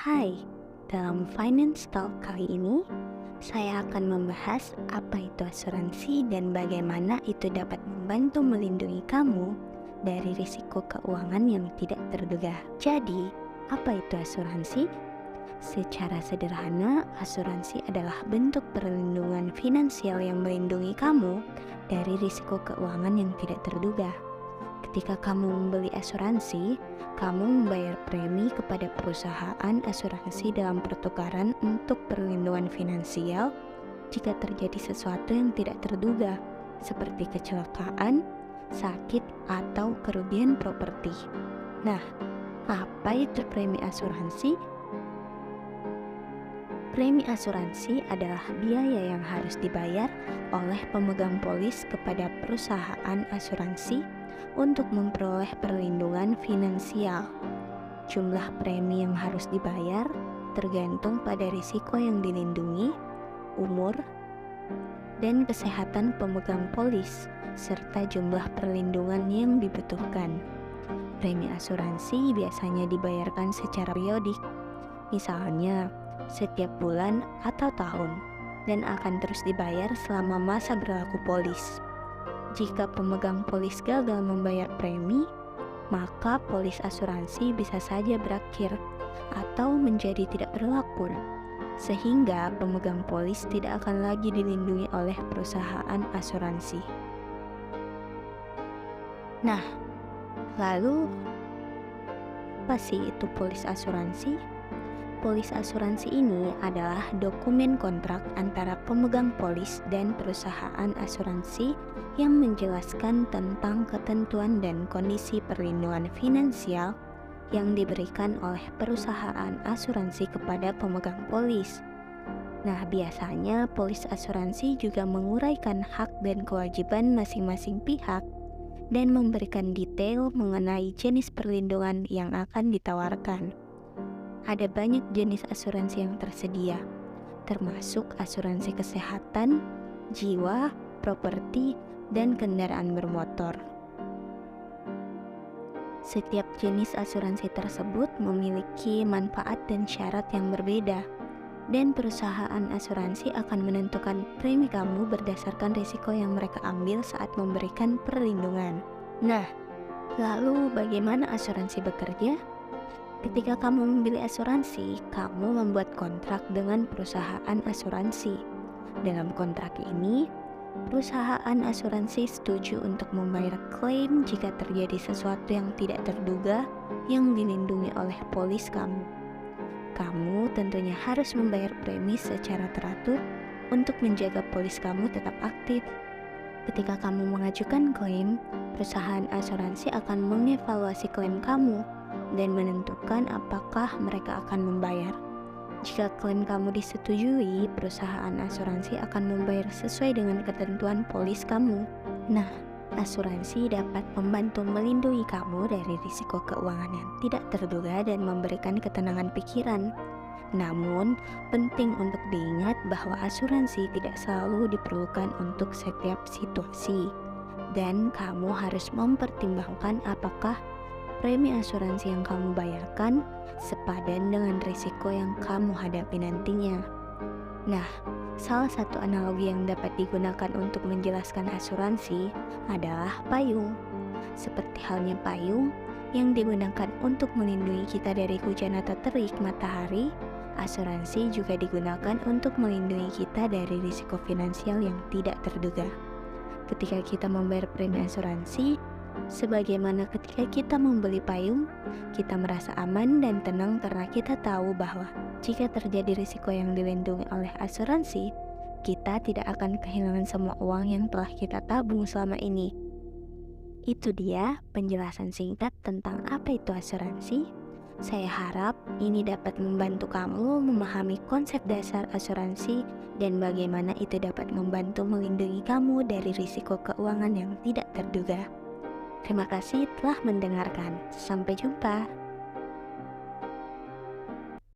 Hai, dalam Finance Talk kali ini, saya akan membahas apa itu asuransi dan bagaimana itu dapat membantu melindungi kamu dari risiko keuangan yang tidak terduga. Jadi, apa itu asuransi? Secara sederhana, asuransi adalah bentuk perlindungan finansial yang melindungi kamu dari risiko keuangan yang tidak terduga. Ketika kamu membeli asuransi, kamu membayar premi kepada perusahaan asuransi dalam pertukaran untuk perlindungan finansial jika terjadi sesuatu yang tidak terduga, seperti kecelakaan, sakit, atau kerugian properti. Nah, apa itu premi asuransi? Premi asuransi adalah biaya yang harus dibayar oleh pemegang polis kepada perusahaan asuransi untuk memperoleh perlindungan finansial. Jumlah premi yang harus dibayar tergantung pada risiko yang dilindungi, umur, dan kesehatan pemegang polis, serta jumlah perlindungan yang dibutuhkan. Premi asuransi biasanya dibayarkan secara periodik, misalnya setiap bulan atau tahun, dan akan terus dibayar selama masa berlaku polis. Jika pemegang polis gagal membayar premi, maka polis asuransi bisa saja berakhir atau menjadi tidak berlaku, sehingga pemegang polis tidak akan lagi dilindungi oleh perusahaan asuransi. Nah, lalu apa sih itu polis asuransi? Polis asuransi ini adalah dokumen kontrak antara pemegang polis dan perusahaan asuransi yang menjelaskan tentang ketentuan dan kondisi perlindungan finansial yang diberikan oleh perusahaan asuransi kepada pemegang polis. Nah, biasanya polis asuransi juga menguraikan hak dan kewajiban masing-masing pihak dan memberikan detail mengenai jenis perlindungan yang akan ditawarkan. Ada banyak jenis asuransi yang tersedia, termasuk asuransi kesehatan, jiwa, properti, dan kendaraan bermotor. Setiap jenis asuransi tersebut memiliki manfaat dan syarat yang berbeda, dan perusahaan asuransi akan menentukan premi kamu berdasarkan risiko yang mereka ambil saat memberikan perlindungan. Nah, lalu bagaimana asuransi bekerja? Ketika kamu membeli asuransi, kamu membuat kontrak dengan perusahaan asuransi. Dalam kontrak ini, perusahaan asuransi setuju untuk membayar klaim jika terjadi sesuatu yang tidak terduga yang dilindungi oleh polis kamu. Kamu tentunya harus membayar premi secara teratur untuk menjaga polis kamu tetap aktif. Ketika kamu mengajukan klaim, perusahaan asuransi akan mengevaluasi klaim kamu dan menentukan apakah mereka akan membayar. Jika klaim kamu disetujui, perusahaan asuransi akan membayar sesuai dengan ketentuan polis kamu. Nah, asuransi dapat membantu melindungi kamu dari risiko keuangan yang tidak terduga dan memberikan ketenangan pikiran. Namun, penting untuk diingat bahwa asuransi tidak selalu diperlukan untuk setiap situasi, dan kamu harus mempertimbangkan apakah premi asuransi yang kamu bayarkan sepadan dengan risiko yang kamu hadapi nantinya. Nah, salah satu analogi yang dapat digunakan untuk menjelaskan asuransi adalah payung. Seperti halnya payung yang digunakan untuk melindungi kita dari hujan atau terik matahari, asuransi juga digunakan untuk melindungi kita dari risiko finansial yang tidak terduga. Ketika kita membayar premi asuransi, sebagaimana ketika kita membeli payung, kita merasa aman dan tenang karena kita tahu bahwa jika terjadi risiko yang dilindungi oleh asuransi, kita tidak akan kehilangan semua uang yang telah kita tabung selama ini. Itu dia penjelasan singkat tentang apa itu asuransi. Saya harap ini dapat membantu kamu memahami konsep dasar asuransi dan bagaimana itu dapat membantu melindungi kamu dari risiko keuangan yang tidak terduga. Terima kasih telah mendengarkan. Sampai jumpa.